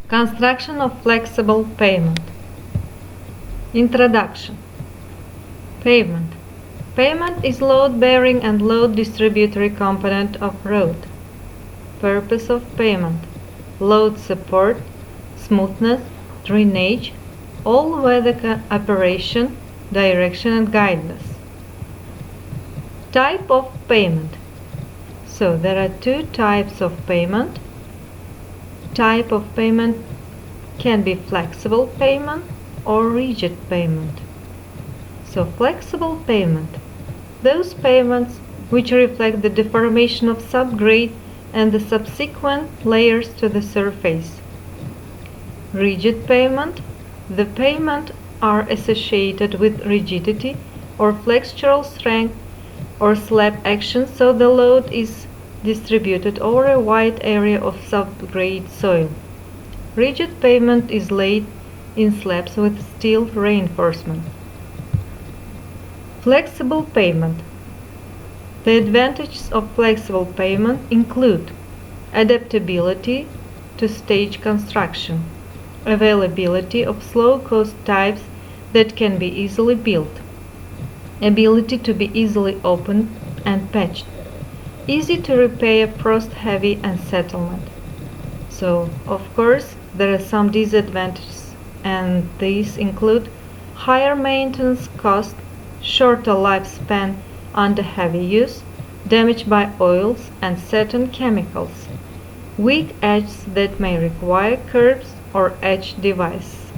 Construction of flexible pavement. Introduction. Pavement. Pavement is load-bearing and load-distributory component of road. Purpose of pavement: load support, smoothness, drainage, all-weather operation, direction and guidance. Type of pavement. So there are two types of pavement. Type of pavement can be flexible pavement or rigid pavement. So flexible pavement, those pavements which reflect the deformation of subgrade and the subsequent layers to the surface. Rigid pavement, the pavement are associated with rigidity or flexural strength or slab action, so the load is distributed over a wide area of subgrade soil. Rigid pavement is laid in slabs with steel reinforcement. Flexible pavement. The advantages of flexible pavement include adaptability to stage construction, availability of slow-cost types that can be easily built, ability to be easily opened and patched, easy to repair frost-heavy and settlement. So, of course, there are some disadvantages, and these include higher maintenance cost, shorter lifespan under heavy use, damage by oils and certain chemicals, weak edges that may require curbs or edge device.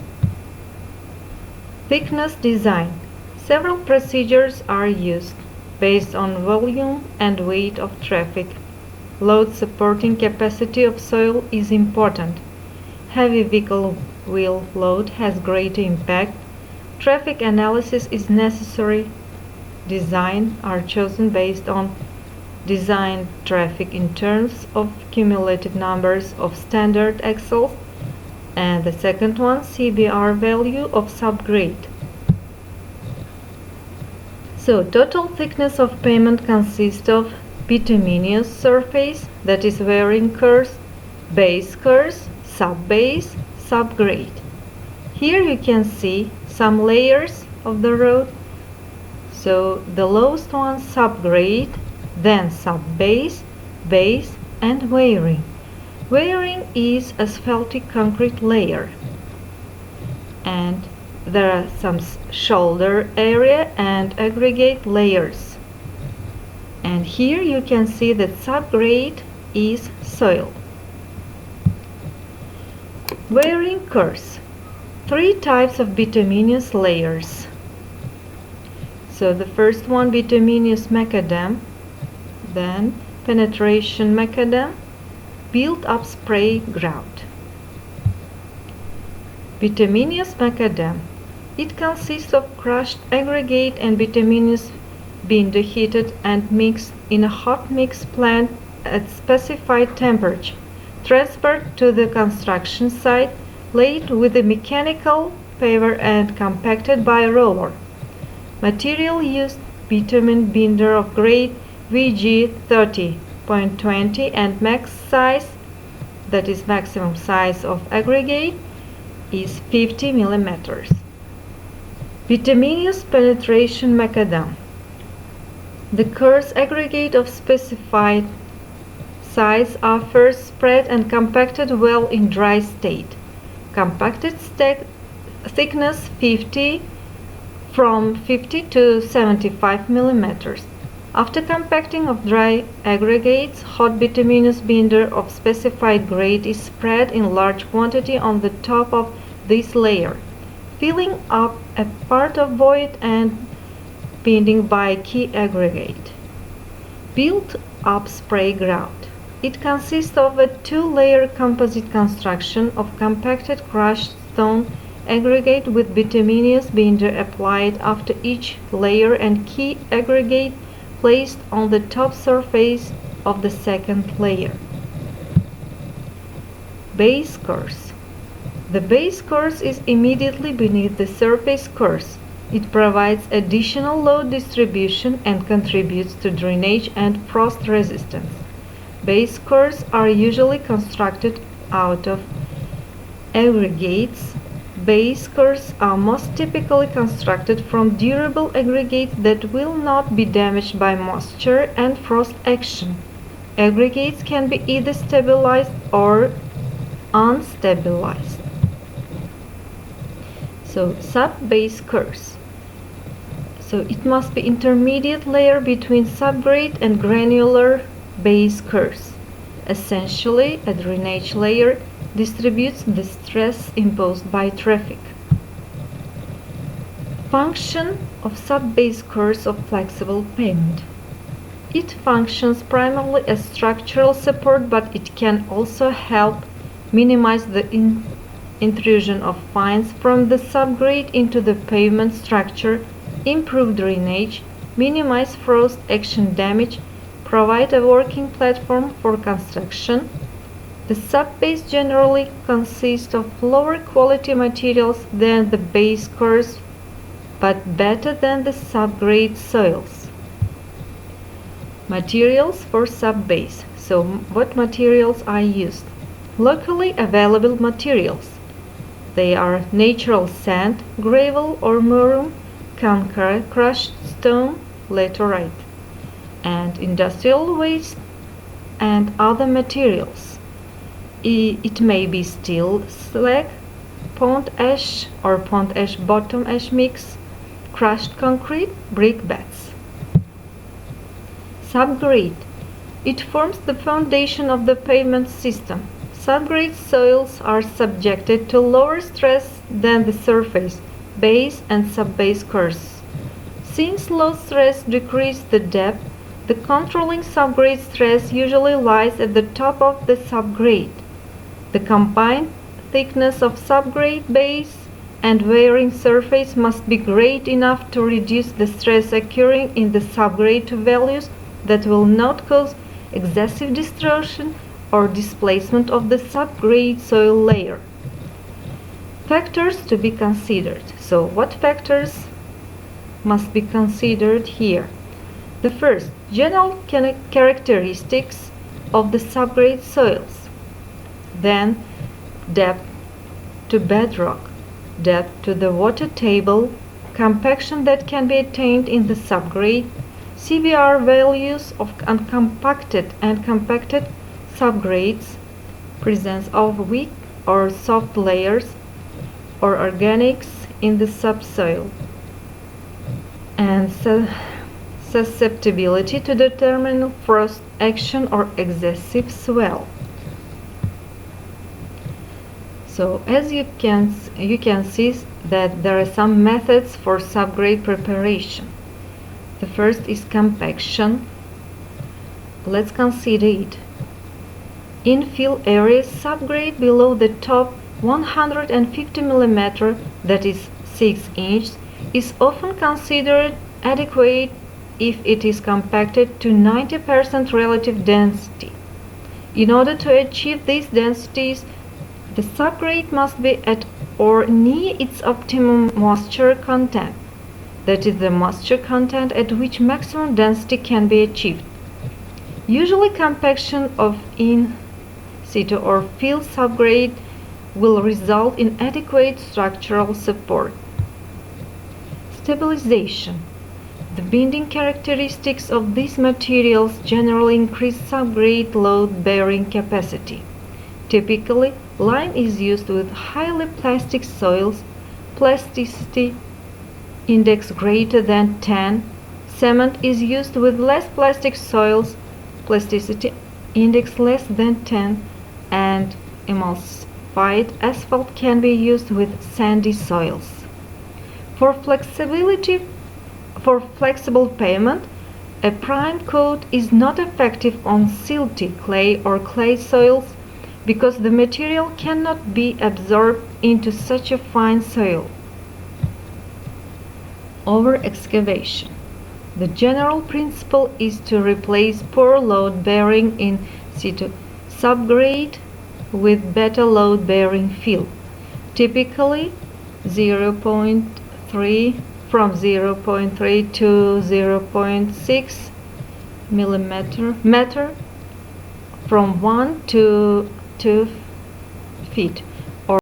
Thickness design. Several procedures are used based on volume and weight of traffic. Load supporting capacity of soil is important. Heavy vehicle wheel load has greater impact. Traffic analysis is necessary. Design are chosen based on design traffic in terms of cumulative numbers of standard axles, and the second one, CBR value of subgrade. So, total thickness of pavement consists of bituminous surface, that is wearing course, base course, subbase, subgrade. Here you can see some layers of the road. So, the lowest one subgrade, then subbase, base, and wearing. Wearing is asphaltic concrete layer, and there are some shoulder area and aggregate layers. And here you can see that subgrade is soil. Wearing course. Three types of bituminous layers. So the first one, bituminous macadam, then penetration macadam, built-up spray grout. Bituminous macadam. It consists of crushed aggregate and bituminous binder heated and mixed in a hot mix plant at specified temperature, transferred to the construction site, laid with a mechanical paver and compacted by a roller. Material used, bitumen binder of grade VG 30.20 and max size, that is maximum size of aggregate, is 50 mm. Bituminous penetration macadam. The coarse aggregate of specified size are first spread and compacted well in dry state. Compacted thickness from 50 to 75 mm. After compacting of dry aggregates, hot bituminous binder of specified grade is spread in large quantity on the top of this layer, filling up a part of void and binding by key aggregate. Built-up spray grout. It consists of a two-layer composite construction of compacted crushed stone aggregate with bituminous binder applied after each layer and key aggregate placed on the top surface of the second layer. Base course. The base course is immediately beneath the surface course. It provides additional load distribution and contributes to drainage and frost resistance. Base courses are usually constructed out of Aggregates. Base cores are most typically constructed from durable aggregates that will not be damaged by moisture and frost action. Aggregates can be either stabilized or unstabilized. So, sub-base cores. So it must be intermediate layer between subgrade and granular base cores. Essentially, a drainage layer distributes the stress imposed by traffic. Function of sub-base cores of flexible pavement. It functions primarily as structural support, but it can also help minimize the intrusion of fines from the subgrade into the pavement structure, improve drainage, minimize frost action damage, provide a working platform for construction. The subbase generally consists of lower quality materials than the base cores, but better than the subgrade soils. Materials for subbase. So, what materials are used? Locally available materials. They are natural sand, gravel or murum, concrete, crushed stone, laterite, and industrial waste and other materials. It may be steel slag, pond ash or pond ash bottom ash mix, crushed concrete, brick beds. Subgrade. It forms the foundation of the pavement system. Subgrade soils are subjected to lower stress than the surface, base and subbase cores. Since low stress decreases the depth, the controlling subgrade stress usually lies at the top of the subgrade. The combined thickness of subgrade base and wearing surface must be great enough to reduce the stress occurring in the subgrade to values that will not cause excessive distortion or displacement of the subgrade soil layer. Factors to be considered. So, what factors must be considered here? The first, general characteristics of the subgrade soils. Then, depth to bedrock, depth to the water table, compaction that can be attained in the subgrade, CBR values of uncompacted and compacted subgrades, presence of weak or soft layers or organics in the subsoil, and susceptibility to determine frost action or excessive swell. So as you can see that there are some methods for subgrade preparation. The first is compaction. Let's consider it. Infill area subgrade below the top 150 mm, that is 6 inches, is often considered adequate if it is compacted to 90% relative density. In order to achieve these densities, the subgrade must be at or near its optimum moisture content, that is the moisture content at which maximum density can be achieved. Usually compaction of in situ or field subgrade will result in adequate structural support. Stabilization. The bending characteristics of these materials generally increase subgrade load-bearing capacity. Typically, lime is used with highly plastic soils, plasticity index greater than 10. Cement is used with less plastic soils, plasticity index less than 10, and emulsified asphalt can be used with sandy soils. For flexible pavement, a prime coat is not effective on silty clay or clay soils because the material cannot be absorbed into such a fine soil. Over-excavation. The general principle is to replace poor load-bearing in situ subgrade with better load-bearing fill, typically 0.3 from 0.3 to 0.6 millimeter, from 1 to 2 feet.